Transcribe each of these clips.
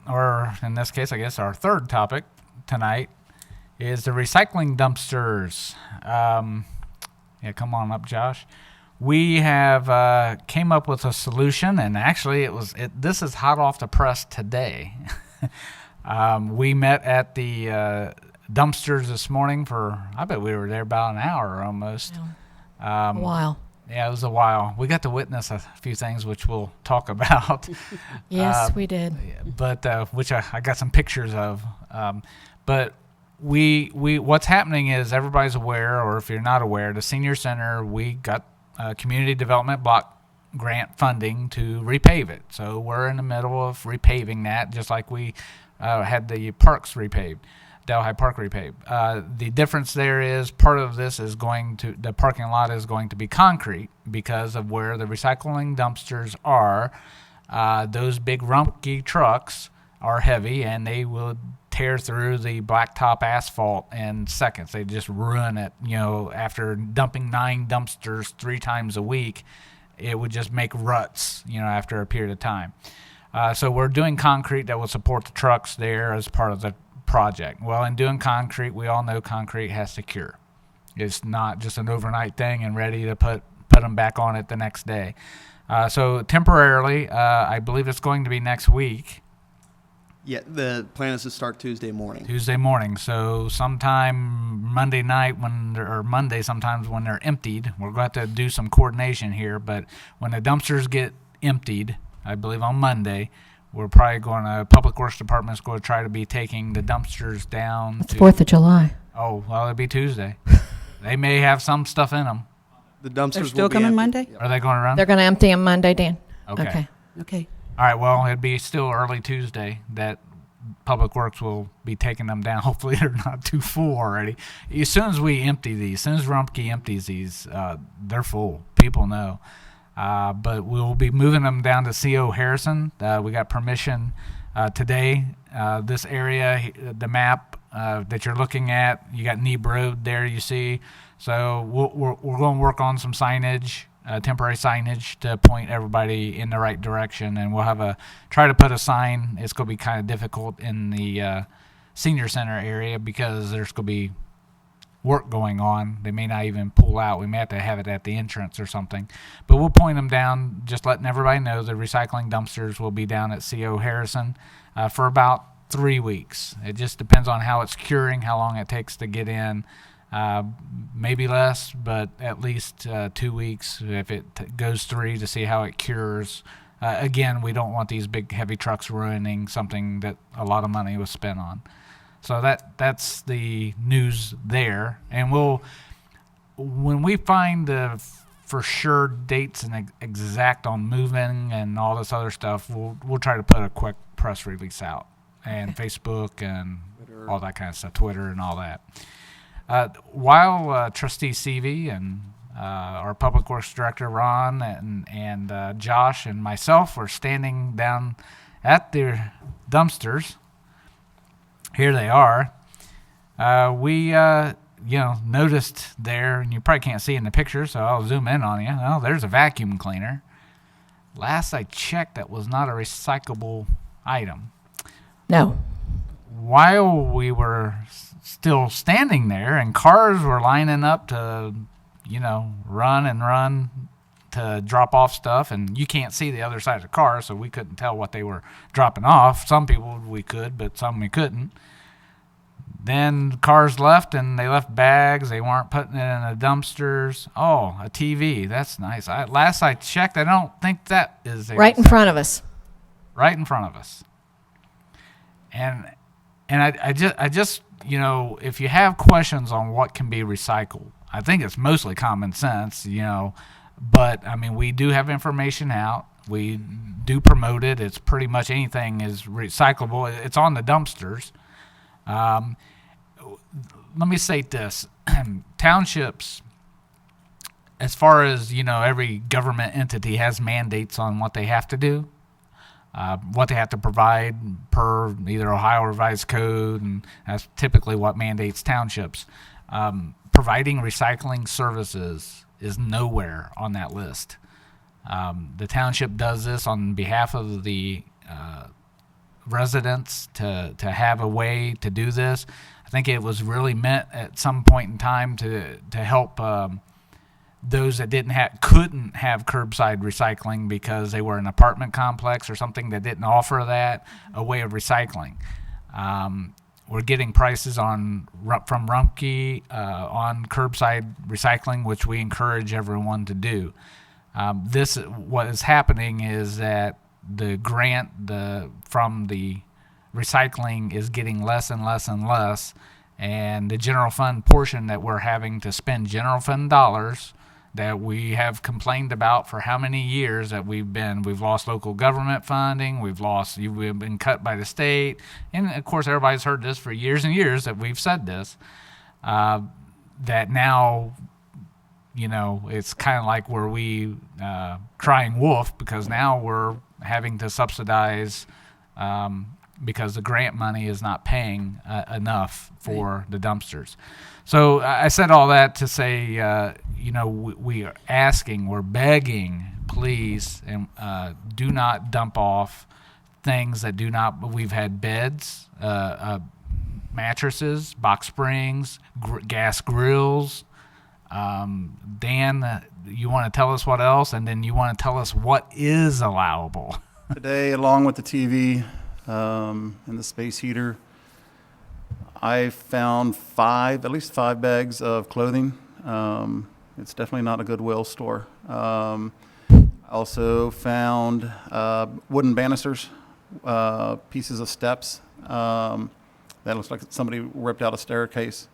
or in this case, I guess our third topic tonight is the recycling dumpsters. Yeah, come on up, Josh. We have came up with a solution, and actually, this is hot off the press today. We met at the dumpsters this morning I bet we were there about an hour almost. A while. Yeah, it was a while. We got to witness a few things, which we'll talk about. Yes, we did. But which I got some pictures of. But we what's happening is everybody's aware, or if you're not aware, the senior center, we got community development block grant funding to repave it. So we're in the middle of repaving that, just like we had the parks repaved. Delhi Park repaved. The difference there is part of this is the parking lot is going to be concrete because of where the recycling dumpsters are. Those big rumpy trucks are heavy and they will tear through the blacktop asphalt in seconds. They just ruin it. After dumping 9 dumpsters 3 times a week, it would just make ruts, after a period of time. So we're doing concrete that will support the trucks there as part of the project. Well, in doing concrete, we all know concrete has to cure. It's not just an overnight thing and ready to put them back on it the next day. So temporarily, I believe it's going to be next week. Yeah, the plan is to start Tuesday morning. So sometime Monday night or Monday sometimes when they're emptied, we're going to have to do some coordination here, but when the dumpsters get emptied, I believe on Monday, we're probably Public Works Department's going to try to be taking the dumpsters down. It's 4th of July. Oh, well, it'll be Tuesday. They may have some stuff in them. The dumpsters They're still will be coming empty. Monday? Yep. Are they going to run? They're going to empty them Monday, Dan. Okay. Okay. All right, well, it'd be still early Tuesday that Public Works will be taking them down. Hopefully they're not too full already. As soon as we empty these, as soon as Rumpke empties these, they're full. People know. But we'll be moving them down to CO Harrison. We got permission today. This area, the map that you're looking at, you got Neeb Road there, you see. So we're going to work on some signage, temporary signage to point everybody in the right direction. And we'll try to put a sign. It's going to be kind of difficult in the senior center area because there's going to be work going on. They may not even pull out. We may have to have it at the entrance or something. But we'll point them down, just letting everybody know the recycling dumpsters will be down at CO Harrison for about 3 weeks. It just depends on how it's curing, how long it takes to get in. Maybe less, but at least 2 weeks if it goes 3 to see how it cures. Again, we don't want these big heavy trucks ruining something that a lot of money was spent on. So that's the news there. And when we find the for sure dates and exact on moving and all this other stuff, we'll try to put a quick press release out and Facebook and Twitter. All that kind of stuff, Twitter and all that. While Trustee Seavey and our Public Works Director Ron and Josh and myself were standing down at the dumpsters, here they are. We noticed there, and you probably can't see in the picture, so I'll zoom in on you. Oh, there's a vacuum cleaner. Last I checked, that was not a recyclable item. No. While we were still standing there and cars were lining up to, run to drop off stuff, and you can't see the other side of the car, so we couldn't tell what they were dropping off. Some people we could, but some we couldn't. Then cars left, and they left bags. They weren't putting it in the dumpsters. Oh, a TV. That's nice. Last I checked, I don't think that is right in front of us. Right in front of us. And I just if you have questions on what can be recycled, I think it's mostly common sense, But I mean, we do have information out. We do promote it. It's pretty much anything is recyclable. It's on the dumpsters. Let me say this. Townships, as far as, every government entity has mandates on what they have to do, what they have to provide per either Ohio Revised Code, and that's typically what mandates townships. Providing recycling services is nowhere on that list. The township does this on behalf of the residents to have a way to do this. I think it was really meant at some point in time to help those that couldn't have curbside recycling because they were an apartment complex or something that didn't offer that a way of recycling. We're getting prices from Rumpke on curbside recycling, which we encourage everyone to do. What is happening is that the grant from the recycling is getting less and less and less, and the general fund portion that we're having to spend general fund dollars that we have complained about for how many years that we've lost local government funding, we've been cut by the state, and of course everybody's heard this for years and years that we've said this, that now, it's kind of like where we crying wolf, because now we're having to subsidize because the grant money is not paying enough for the dumpsters. So I said all that to say, we are asking, we're begging, please, and do not dump off things that do not. We've had beds, mattresses, box springs, gas grills. Dan, you want to tell us what else, and then you want to tell us what is allowable. Today, along with the TV and the space heater, I found at least five bags of clothing. It's definitely not a Goodwill store. Also found wooden banisters, pieces of steps. That looks like somebody ripped out a staircase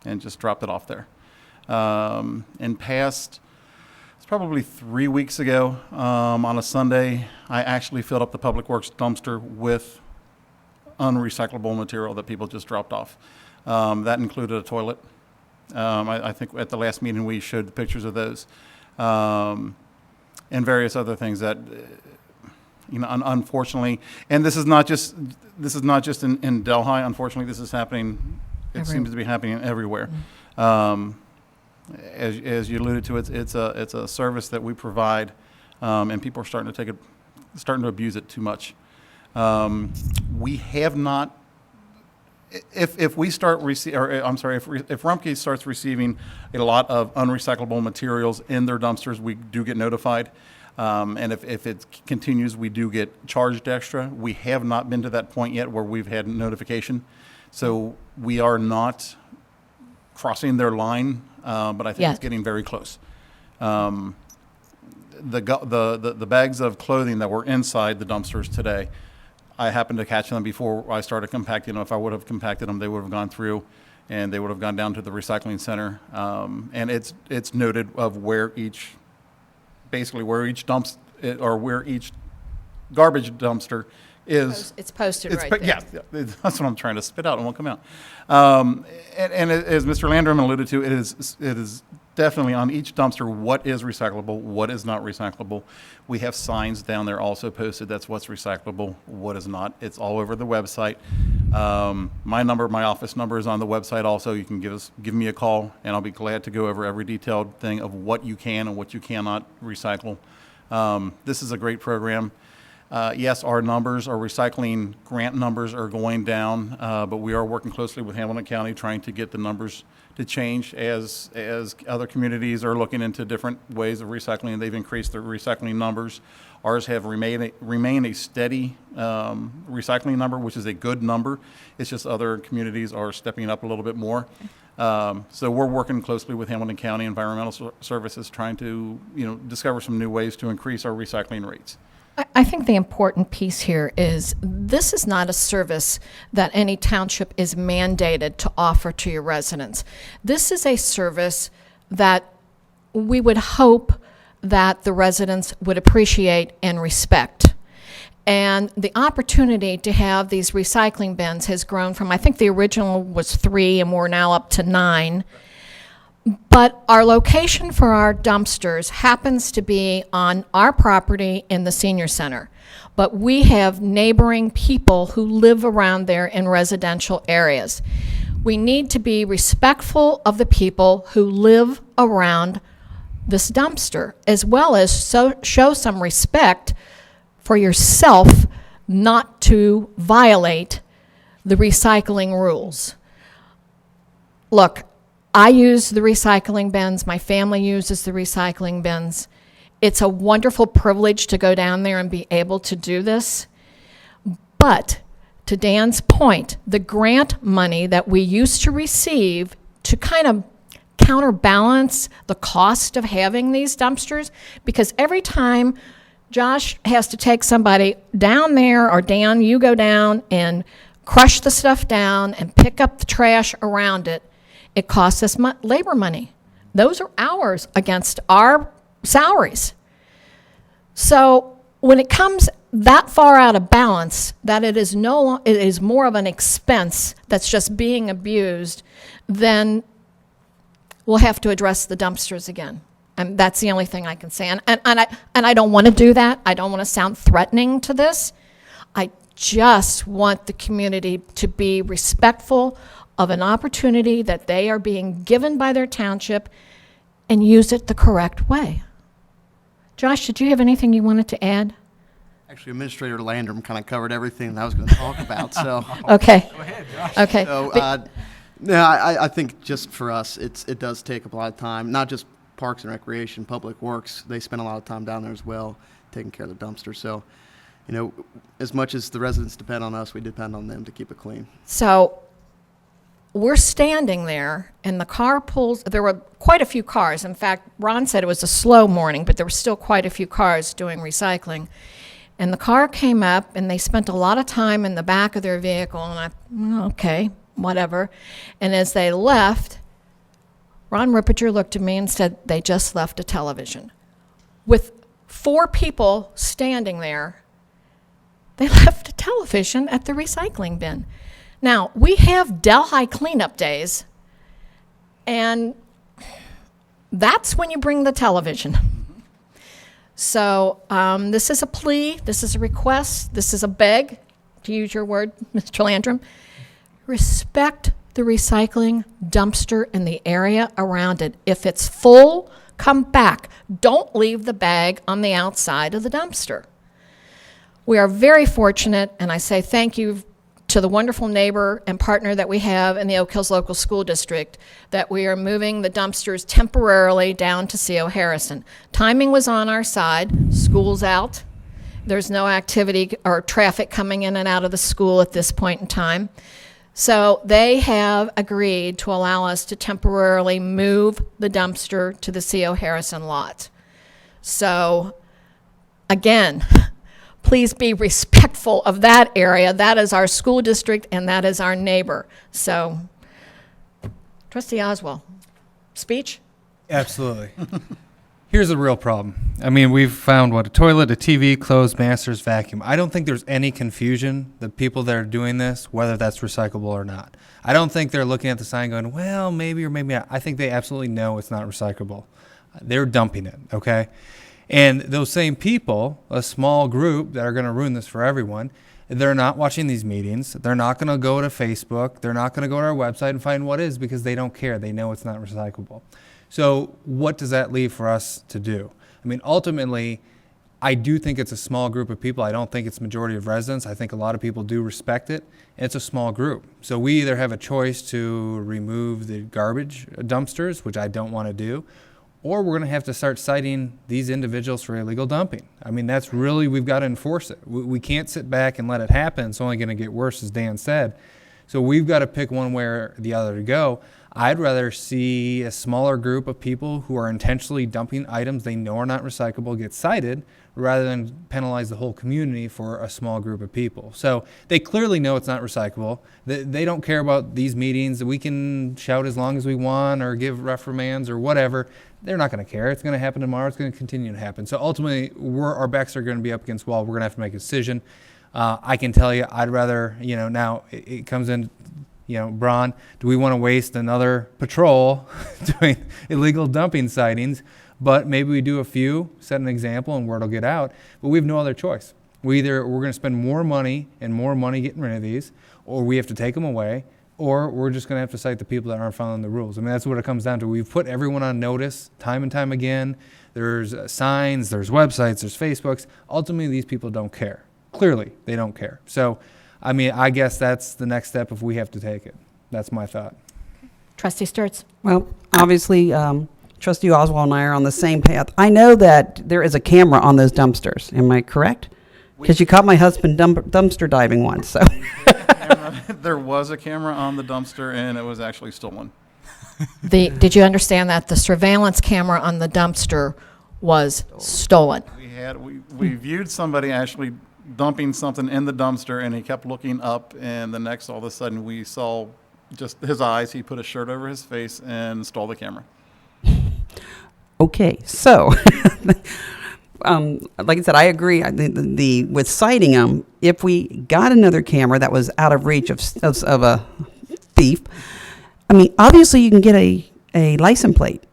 and just dropped it off there. It's probably 3 weeks ago, on a Sunday, I actually filled up the Public Works dumpster with unrecyclable material that people just dropped off. That included a toilet. I think at the last meeting we showed the pictures of those, and various other things that, unfortunately, and this is not just in Delhi. Unfortunately, this is happening. It seems to be happening everywhere. As you alluded to, it's a service that we provide, and people are starting to abuse it too much. We have not. If we start if Rumpke starts receiving a lot of unrecyclable materials in their dumpsters, we do get notified, and if it continues, we do get charged extra. We have not been to that point yet where we've had notification, so we are not crossing their line, but I think it's getting very close. The bags of clothing that were inside the dumpsters today, I happened to catch them before I started compacting them. If I would have compacted them, they would have gone through, and they would have gone down to the recycling center. And it's noted of where each garbage dumpster is. It's posted right there. Yeah, that's what I'm trying to spit out. It won't come out. And as Mr. Landrum alluded to, it is definitely on each dumpster what is recyclable, what is not recyclable. We have signs down there also posted that's what's recyclable, what is not. It's all over the website. My office number is on the website also. You can give me a call, and I'll be glad to go over every detailed thing of what you can and what you cannot recycle. This is a great program. Yes, our recycling grant numbers are going down, but we are working closely with Hamilton County trying to get the numbers to change as other communities are looking into different ways of recycling, and they've increased their recycling numbers. Ours have remained a steady recycling number, which is a good number. It's just other communities are stepping up a little bit more. So we're working closely with Hamilton County Environmental Services, trying to discover some new ways to increase our recycling rates. I think the important piece here is this is not a service that any township is mandated to offer to your residents. This is a service that we would hope that the residents would appreciate and respect. And the opportunity to have these recycling bins has grown from, I think the original was 3 and we're now up to 9. But our location for our dumpsters happens to be on our property in the senior center. But we have neighboring people who live around there in residential areas. We need to be respectful of the people who live around this dumpster, as well as show some respect for yourself not to violate the recycling rules. Look, I use the recycling bins. My family uses the recycling bins. It's a wonderful privilege to go down there and be able to do this. But to Dan's point, the grant money that we used to receive to kind of counterbalance the cost of having these dumpsters, because every time Josh has to take somebody down there, or Dan, you go down and crush the stuff down and pick up the trash around it, it costs us labor money. Those are hours against our salaries. So when it comes that far out of balance, that it is more of an expense that's just being abused, then we'll have to address the dumpsters again. And that's the only thing I can say. And I don't want to do that. I don't want to sound threatening to this. I just want the community to be respectful of an opportunity that they are being given by their township and use it the correct way. Josh, did you have anything you wanted to add? Actually, Administrator Landrum kind of covered everything that I was going to talk about. So, Okay. Go ahead, Josh. Okay. so But- I think just for us, it does take up a lot of time. Not just Parks and Recreation, Public Works. They spend a lot of time down there as well, taking care of the dumpster. So, as much as the residents depend on us, we depend on them to keep it clean. So we're standing there, and the car pulls. There were quite a few cars. In fact, Ron said it was a slow morning, but there were still quite a few cars doing recycling. And the car came up, and they spent a lot of time in the back of their vehicle, and okay, whatever. And as they left, Ron Rippinger looked at me and said, they just left a television. With 4 people standing there, they left a television at the recycling bin. Now, we have Delhi cleanup days, and that's when you bring the television. So this is a plea, this is a request, this is a beg, to use your word, Mr. Landrum. Respect the recycling dumpster and the area around it. If it's full, come back. Don't leave the bag on the outside of the dumpster. We are very fortunate, and I say thank you to the wonderful neighbor and partner that we have in the Oak Hills Local School District, that we are moving the dumpsters temporarily down to C.O. Harrison. Timing was on our side. School's out. There's no activity or traffic coming in and out of the school at this point in time. So they have agreed to allow us to temporarily move the dumpster to the C.O. Harrison lot. So, again, please be respectful of that area. That is our school district, and that is our neighbor. So, Trustee Oswald, speech? Absolutely. Here's the real problem. I mean, we've found a toilet, a TV, clothes, masters, vacuum. I don't think there's any confusion, the people that are doing this, whether that's recyclable or not. I don't think they're looking at the sign going, well, maybe or maybe not. I think they absolutely know it's not recyclable. They're dumping it, okay? And those same people, a small group that are going to ruin this for everyone, they're not watching these meetings. They're not going to go to Facebook. They're not going to go to our website and find what is, because they don't care. They know it's not recyclable. So what does that leave for us to do? I mean, ultimately, I do think it's a small group of people. I don't think it's majority of residents. I think a lot of people do respect it. And it's a small group. So we either have a choice to remove the garbage dumpsters, which I don't want to do, or we're going to have to start citing these individuals for illegal dumping. I mean, that's really, we've got to enforce it. We can't sit back and let it happen. It's only going to get worse, as Dan said. So we've got to pick one way or the other to go. I'd rather see a smaller group of people who are intentionally dumping items they know are not recyclable get cited, rather than penalize the whole community for a small group of people. So they clearly know it's not recyclable. They don't care about these meetings. We can shout as long as we want or give reprimands or whatever. They're not going to care. It's going to happen tomorrow. It's going to continue to happen. So ultimately, our backs are going to be up against the wall. We're going to have to make a decision. I can tell you, I'd rather, now it comes in, Braun, do we want to waste another patrol doing illegal dumping sightings? But maybe we do a few, set an example, and word will get out. But we have no other choice. We're going to spend more money getting rid of these, or we have to take them away, or we're just going to have to cite the people that aren't following the rules. I mean, that's what it comes down to. We've put everyone on notice time and time again. There's signs, there's websites, there's Facebooks. Ultimately, these people don't care. Clearly, they don't care. So, I mean, I guess that's the next step if we have to take it. That's my thought. Trustee Sturts? Well, obviously, Trustee Oswald and I are on the same path. I know that there is a camera on those dumpsters. Am I correct? Because you caught my husband dumpster diving once. So There was a camera on the dumpster, and it was actually stolen. Did you understand that the surveillance camera on the dumpster was stolen? We viewed somebody actually dumping something in the dumpster, and he kept looking up, and the next, all of a sudden, we saw just his eyes. He put a shirt over his face and stole the camera. okay, so like I said, I agree. With citing them, if we got another camera that was out of reach of a thief, I mean, obviously you can get a license plate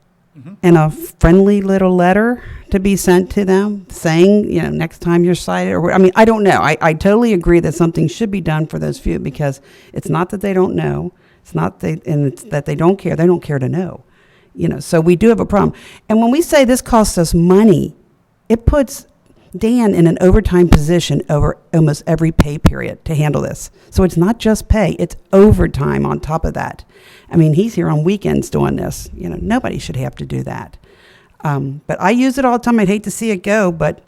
and a friendly little letter to be sent to them saying, next time you're cited. Or I mean, I don't know. I totally agree that something should be done for those few, because it's not that they don't know. It's not it's that they don't care. They don't care to know. So we do have a problem. And when we say this costs us money, it puts Dan in an overtime position over almost every pay period to handle this. So it's not just pay, it's overtime on top of that. I mean, he's here on weekends doing this. Nobody should have to do that. But I use it all the time. I'd hate to see it go. But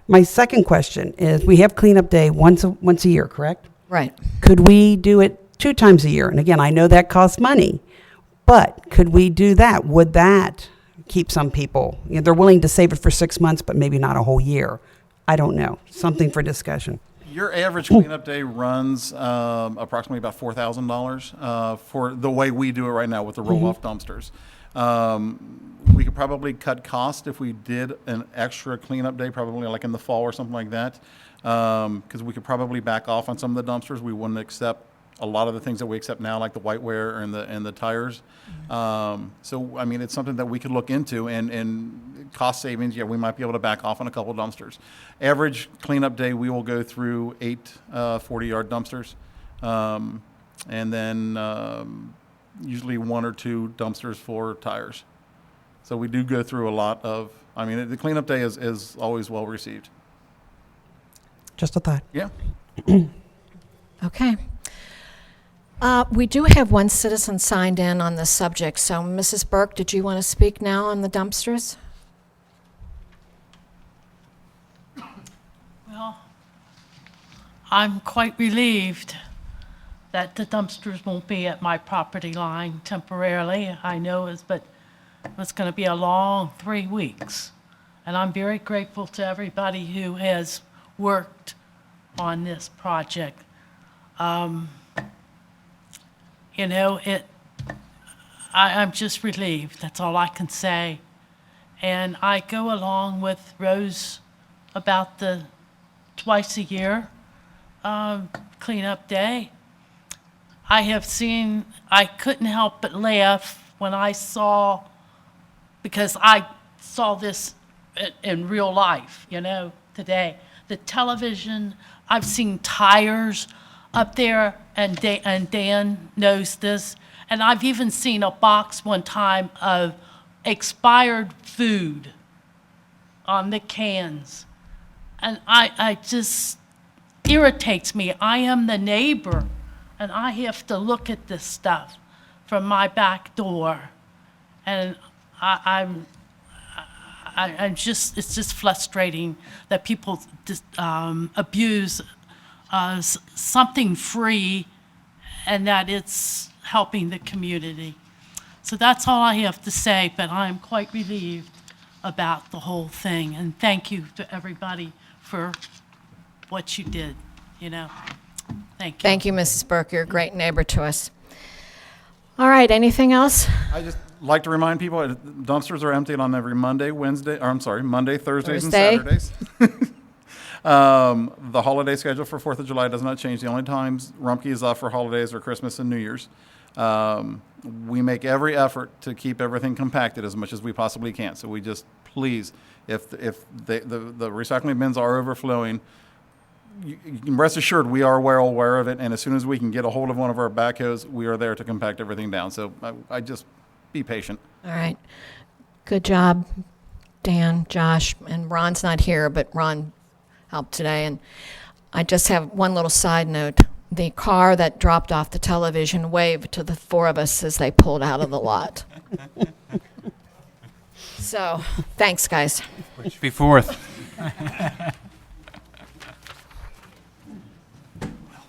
my second question is, we have cleanup day once a year, correct? Right. Could we do it 2 times a year? And again, I know that costs money, but could we do that? Would that keep some people? They're willing to save it for 6 months, but maybe not a whole year. I don't know. Something for discussion. Your average cleanup day runs approximately about $4,000 for the way we do it right now with the roll-off dumpsters. We could probably cut cost if we did an extra cleanup day, probably like in the fall or something like that, because we could probably back off on some of the dumpsters. We wouldn't accept a lot of the things that we accept now, like the whiteware and the tires. So, I mean, it's something that we could look into, and cost savings, yeah, we might be able to back off on a couple of dumpsters. Average cleanup day, we will go through 8 40-yard dumpsters, and then usually 1 or 2 dumpsters for tires. So we do go through a lot of, I mean, the cleanup day is always well received. Just a thought. Yeah. Okay. We do have one citizen signed in on this subject. So, Mrs. Burke, did you want to speak now on the dumpsters? Well, I'm quite relieved that the dumpsters won't be at my property line temporarily. I know it's going to be a long 3 weeks. And I'm very grateful to everybody who has worked on this project. I'm just relieved. That's all I can say. And I go along with Rose about the twice a year cleanup day. I couldn't help but laugh when I saw, because I saw this in real life, today. The television, I've seen tires up there, and Dan knows this. And I've even seen a box one time of expired food on the cans. And I just irritates me. I am the neighbor, and I have to look at this stuff from my back door. And it's just frustrating that people abuse something free and that it's helping the community. So that's all I have to say, but I'm quite relieved about the whole thing. And thank you to everybody for what you did, Thank you. Thank you, Mrs. Burke. You're a great neighbor to us. All right, anything else? I just like to remind people dumpsters are emptied on every Monday, Thursdays, and Thursday. Saturdays. The holiday schedule for 4th of July does not change. The only times Rumpke is off for holidays are Christmas and New Year's. We make every effort to keep everything compacted as much as we possibly can. So we just, please, if the recycling bins are overflowing, you can rest assured we are aware of it, and as soon as we can get a hold of one of our backhoes, we are there to compact everything down. So I just be patient. All right. Good job, Dan, Josh, and Ron's not here, but Ron help today. And I just have one little side note. The car that dropped off the television waved to the four of us as they pulled out of the lot. So, thanks, guys. Be fourth.